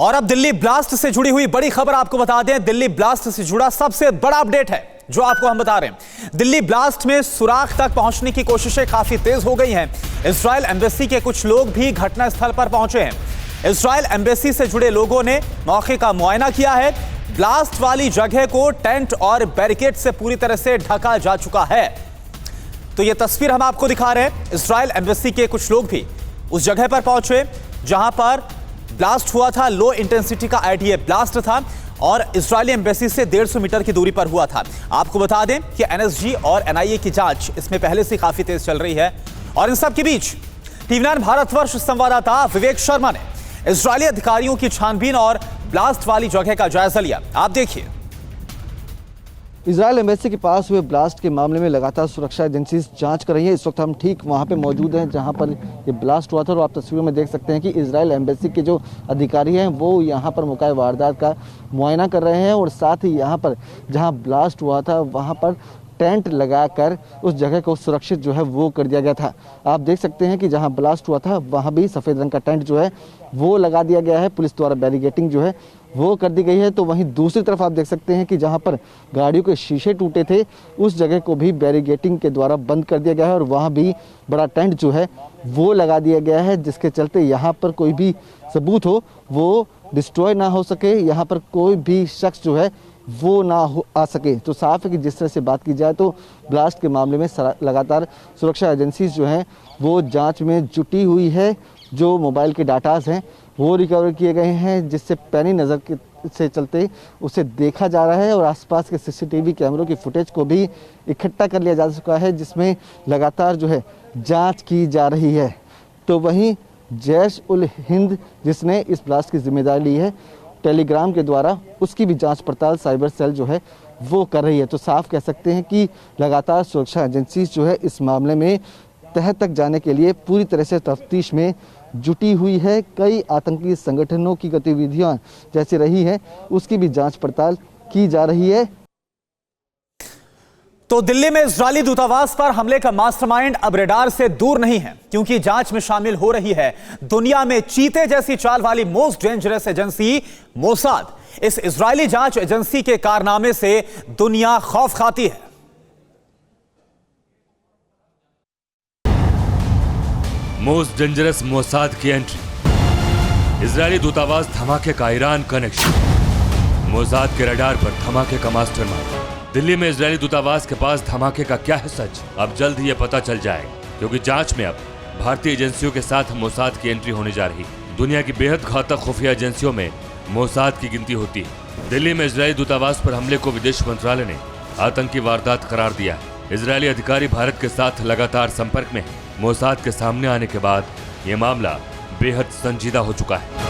और अब दिल्ली ब्लास्ट से जुड़ी हुई बड़ी खबर आपको बता दें। दिल्ली ब्लास्ट से जुड़ा सबसे बड़ा अपडेट है जो आपको हम बता रहे हैं। दिल्ली ब्लास्ट में सुराग तक पहुंचने की कोशिशें काफी तेज हो गई हैं। इजरायल एम्बेसी के कुछ लोग भी घटनास्थल पर पहुंचे हैं। इजरायल एम्बेसी से जुड़े लोगों ने मौके का मुआयना किया है। ब्लास्ट वाली जगह को टेंट और बैरिकेड से पूरी तरह से ढका जा चुका है। तो यह तस्वीर हम आपको दिखा रहे हैं। इजरायल एम्बेसी के कुछ लोग भी उस जगह पर पहुंचे जहां पर ब्लास्ट हुआ था। लो इंटेंसिटी का आईडीए ब्लास्ट था और इजरायली एम्बेसी से 150 मीटर की दूरी पर हुआ था। आपको बता दें कि एनएसजी और एनआईए की जांच इसमें पहले से काफी तेज चल रही है। और इन सब के बीच टीवी 9 भारतवर्ष संवाददाता विवेक शर्मा ने इजरायली अधिकारियों की छानबीन और ब्लास्ट वाली जगह का जायजा लिया। आप देखिए। इजरायल एम्बेसी के पास हुए ब्लास्ट के मामले में लगातार सुरक्षा एजेंसी जांच कर रही है। इस वक्त हम ठीक वहां पे मौजूद हैं जहां पर ये ब्लास्ट हुआ था और आप तस्वीरों में देख सकते हैं कि इजरायल एम्बेसी के जो अधिकारी हैं वो यहां पर मौका वारदात का मुआयना कर रहे हैं और साथ ही यहां पर जहां ब्लास्ट हुआ था वहां पर टेंट लगाकर उस जगह को सुरक्षित जो है वो कर दिया गया था। आप देख सकते हैं कि जहां ब्लास्ट हुआ था वहां भी सफ़ेद रंग का टेंट जो है वो लगा दिया गया है। पुलिस द्वारा बैरिकेडिंग जो है वो कर दी गई है। तो वहीं दूसरी तरफ आप देख सकते हैं कि जहां पर गाड़ियों के शीशे टूटे थे उस जगह को भी बैरिकेडिंग के द्वारा बंद कर दिया गया है और वहां भी बड़ा टेंट जो है वो लगा दिया गया है, जिसके चलते यहाँ पर कोई भी सबूत हो वो डिस्ट्रॉय ना हो सके, यहाँ पर कोई भी शख्स जो है वो ना आ सके। तो साफ है कि जिस तरह से बात की जाए तो ब्लास्ट के मामले में लगातार सुरक्षा एजेंसीज जो हैं वो जांच में जुटी हुई है। जो मोबाइल के डाटाज हैं वो रिकवर किए गए हैं, जिससे पैनी नज़र से चलते उसे देखा जा रहा है और आसपास के सीसीटीवी कैमरों की फुटेज को भी इकट्ठा कर लिया जा चुका है, जिसमें लगातार जो है जांच की जा रही है। तो वहीं जैश उल हिंद जिसने इस ब्लास्ट की जिम्मेदारी ली है टेलीग्राम के द्वारा, उसकी भी जांच पड़ताल साइबर सेल जो है वो कर रही है। तो साफ कह सकते हैं कि लगातार सुरक्षा एजेंसी जो है इस मामले में तह तक जाने के लिए पूरी तरह से तफ्तीश में जुटी हुई है। कई आतंकी संगठनों की गतिविधियां जैसी रही है उसकी भी जांच पड़ताल की जा रही है। तो दिल्ली में इजरायली दूतावास पर हमले का मास्टरमाइंड अब रडार से दूर नहीं है, क्योंकि जांच में शामिल हो रही है दुनिया में चीते जैसी चाल वाली मोस्ट डेंजरस एजेंसी मोसाद। इस इजरायली जांच एजेंसी के कारनामे से दुनिया खौफ खाती है। मोस्ट डेंजरस मोसाद की एंट्री, इजरायली दूतावास धमाके का ईरान कनेक्शन, मोसाद के रडार पर धमाके का मास्टरमाइंड। दिल्ली में इजरायली दूतावास के पास धमाके का क्या है सच, अब जल्द ही यह पता चल जाएगा, क्योंकि जांच में अब भारतीय एजेंसियों के साथ मोसाद की एंट्री होने जा रही है। दुनिया की बेहद घातक खुफिया एजेंसियों में मोसाद की गिनती होती है। दिल्ली में इजरायली दूतावास पर हमले को विदेश मंत्रालय ने आतंकी वारदात करार दिया है। इजरायली अधिकारी भारत के साथ लगातार संपर्क में है। मोसाद के सामने आने के बाद यह मामला बेहद संजीदा हो चुका है।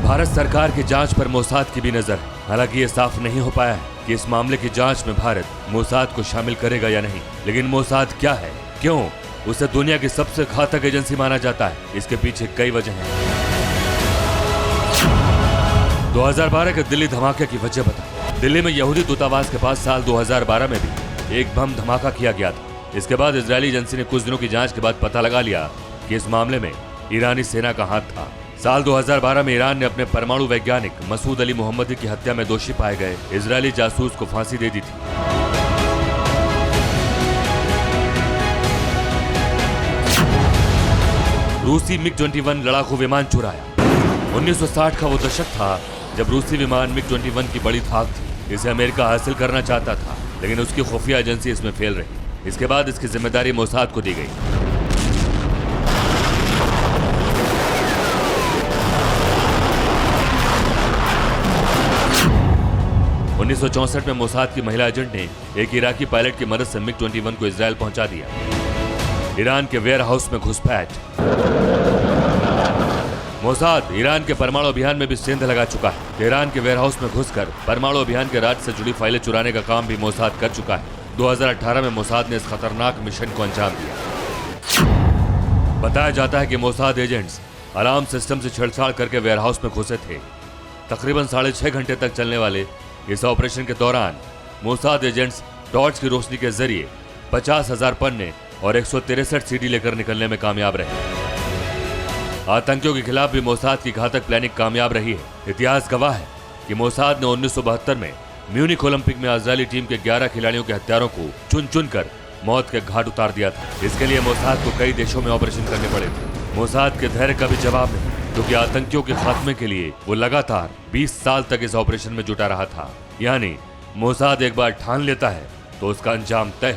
भारत सरकार की जांच पर मोसाद की भी नजर है। हालांकि ये साफ नहीं हो पाया है कि इस मामले की जांच में भारत मोसाद को शामिल करेगा या नहीं। लेकिन मोसाद क्या है, क्यों उसे दुनिया की सबसे घातक एजेंसी माना जाता है, इसके पीछे कई वजह हैं। 2012 के दिल्ली धमाके की वजह बता। दिल्ली में यहूदी दूतावास के पास साल 2012 में भी एक बम धमाका किया गया था। इसके बाद इजरायली एजेंसी ने कुछ दिनों की जांच के बाद पता लगा लिया कि इस मामले में ईरानी सेना का हाथ था। साल 2012 में ईरान ने अपने परमाणु वैज्ञानिक मसूद अली मोहम्मदी की हत्या में दोषी पाए गए इजरायली जासूस को फांसी दे दी थी। रूसी मिग-21 लड़ाकू विमान चुराया। 1960 का वो दशक था जब रूसी विमान मिग-21 की बड़ी धाक थी। इसे अमेरिका हासिल करना चाहता था, लेकिन उसकी खुफिया एजेंसी इसमें फेल रही। इसके बाद इसकी जिम्मेदारी मोसाद को दी गई। उन्नीस 1964 में मोसाद की महिला एजेंट ने एक इराकी पायलट की मदद से मिग-21 को इजरायल पहुंचा दिया। ईरान के वेयर हाउस में घुसपैठ। मोसाद ईरान के परमाणु अभियान में भी सेंध लगा चुका है। तेहरान के वेयरहाउस में घुसकर परमाणु अभियान के राज से जुड़ी फाइलें चुराने का काम भी मोसाद कर चुका है। 2018 में मोसाद ने इस खतरनाक मिशन को अंजाम दिया। बताया जाता है कि मोसाद एजेंट्स अलार्म सिस्टम से छेड़छाड़ करके वेयरहाउस में घुसे थे। तकरीबन 6.5 घंटे तक चलने वाले इस ऑपरेशन के दौरान मोसाद एजेंट्स टॉर्च की रोशनी के जरिए 50,000 पन्ने और 163 सीडी लेकर निकलने में कामयाब रहे। आतंकियों के खिलाफ भी मोसाद की घातक प्लानिंग कामयाब रही है। इतिहास गवाह है कि मोसाद ने 1972 में म्यूनिख ओलंपिक में इजरायली टीम के 11 खिलाड़ियों के हत्यारों को चुन चुन कर मौत के घाट उतार दिया था। इसके लिए मोसाद को कई देशों में ऑपरेशन करने पड़े थे। मोसाद के धैर्य का भी जवाब नहीं, क्योंकि आतंकियों के खात्मे के लिए वो लगातार 20 साल तक इस ऑपरेशन में जुटा रहा था। यानी मोसाद एक बार ठान लेता है तो उसका अंजाम तय।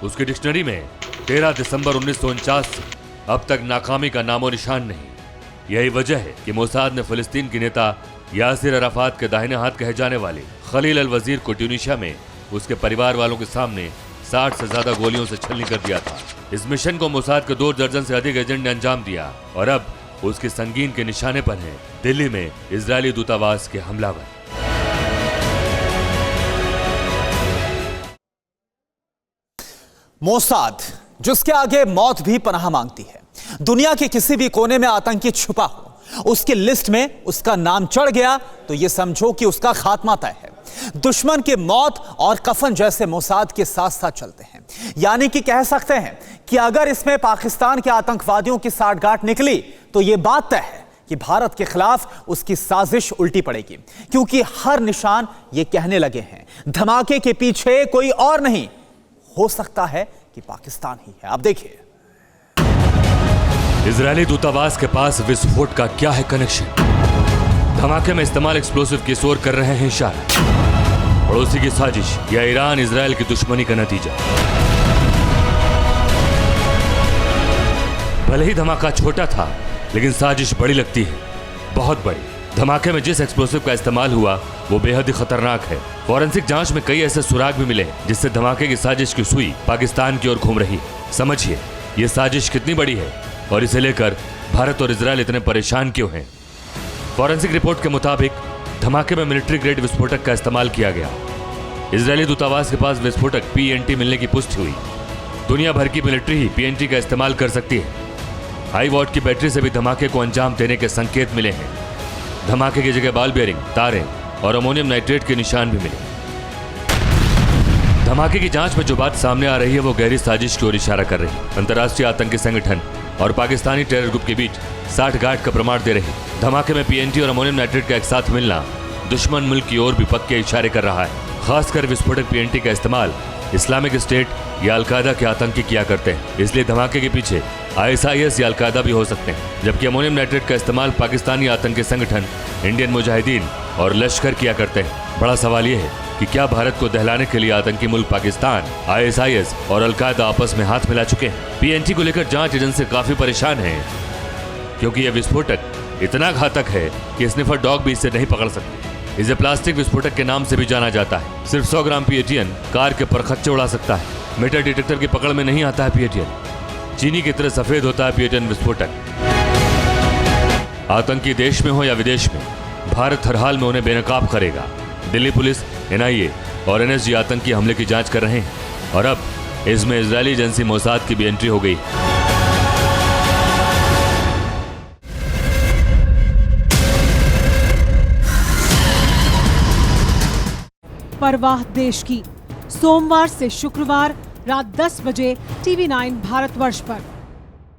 उसकी डिक्शनरी में 13 दिसंबर 1949 से अब तक नाकामी का नामो निशान नहीं। यही वजह है कि मोसाद ने फिलिस्तीन के नेता यासिर अराफात के दाहिने हाथ कहे जाने वाले खलील अल वजीर को ट्यूनीशिया में उसके परिवार वालों के सामने 60 से ज्यादा गोलियों से छलनी कर दिया था। इस मिशन को मोसाद के 2 दर्जन से अधिक एजेंट ने अंजाम दिया और अब उसके संगीन के निशाने पर हैं दिल्ली में इजरायली दूतावास के हमलावर। मोसाद, जिसके आगे मौत भी पनाह मांगती है। दुनिया के किसी भी कोने में आतंकी छुपा हो, उसकी लिस्ट में उसका नाम चढ़ गया तो यह समझो कि उसका खात्मा तय है। दुश्मन की मौत और कफन जैसे मोसाद के साथ साथ चलते हैं। यानी कि कह सकते हैं कि अगर इसमें पाकिस्तान के आतंकवादियों की साठगांठ निकली तो यह बात तय है कि भारत के खिलाफ उसकी साजिश उल्टी पड़ेगी, क्योंकि हर निशान ये कहने लगे हैं धमाके के पीछे कोई और नहीं हो सकता है कि पाकिस्तान ही है। अब देखिए, इजरायली दूतावास के पास विस्फोट का क्या है कनेक्शन? धमाके में इस्तेमाल एक्सप्लोसिव की ओर कर रहे हैं इशारा। पड़ोसी की साजिश या ईरान इजरायल की दुश्मनी का नतीजा? भले ही धमाका छोटा था, लेकिन साजिश बड़ी लगती है, बहुत बड़ी। धमाके में जिस एक्सप्लोसिव का इस्तेमाल हुआ वो बेहद ही खतरनाक है। फॉरेंसिक जांच में कई ऐसे सुराग भी मिले जिससे धमाके की साजिश की सुई पाकिस्तान की ओर घूम रही है। समझिए ये साजिश कितनी बड़ी है और इसे लेकर भारत और इजरायल इतने परेशान क्यों हैं। फॉरेंसिक रिपोर्ट के मुताबिक धमाके में मिलिट्री ग्रेड विस्फोटक का इस्तेमाल किया गया। इजरायली दूतावास के पास विस्फोटक PNT मिलने की पुष्टि हुई। दुनिया भर की मिलिट्री ही PNT का इस्तेमाल कर सकती है। हाई वॉट की बैटरी से भी धमाके को अंजाम देने के संकेत मिले हैं। धमाके की जगह बॉल बेयरिंग, तारें और अमोनियम नाइट्रेट के निशान भी मिले। धमाके की जांच में जो बात सामने आ रही है वो गहरी साजिश की ओर इशारा कर रही है। अंतर्राष्ट्रीय आतंकी संगठन और पाकिस्तानी टेरर ग्रुप के बीच साठगांठ का प्रमाण दे रही है। धमाके में PNT और अमोनियम नाइट्रेट का एक साथ मिलना दुश्मन मुल्क की ओर भी पक्के इशारे कर रहा है। खासकर विस्फोटक PNT का इस्तेमाल इस्लामिक स्टेट या अलकायदा के आतंकी किया करते हैं, इसलिए धमाके के पीछे ISIS या अलकायदा भी हो सकते हैं। जबकि अमोनियम नाइट्रेट का इस्तेमाल पाकिस्तानी आतंकी संगठन इंडियन मुजाहिदीन और लश्कर किया करते हैं। बड़ा सवाल यह है कि क्या भारत को दहलाने के लिए आतंकी मुल्क पाकिस्तान, ISIS और अलकायदा आपस में हाथ मिला चुके हैं? PNT को लेकर जांच एजेंसी काफी परेशान है, क्योंकि यह विस्फोटक इतना घातक है कि स्निफर डॉग भी इसे नहीं पकड़ सकते। इसे प्लास्टिक विस्फोटक के नाम से भी जाना जाता है। सिर्फ 100 ग्राम PATN कार के परखच्चे उड़ा सकता है। मेटल डिटेक्टर की पकड़ में नहीं आता है PATN। चीनी की तरह सफेद होता है PATN विस्फोटक। आतंकी देश में हो या विदेश में, भारत हर हाल में उन्हें बेनकाब करेगा। दिल्ली पुलिस, NIA और NSG आतंकी हमले की जांच कर रहे हैं और अब इसमें इजरायली एजेंसी मोसाद की भी एंट्री हो गई। परवाह देश की, सोमवार से शुक्रवार रात 10 बजे TV9 भारतवर्ष पर।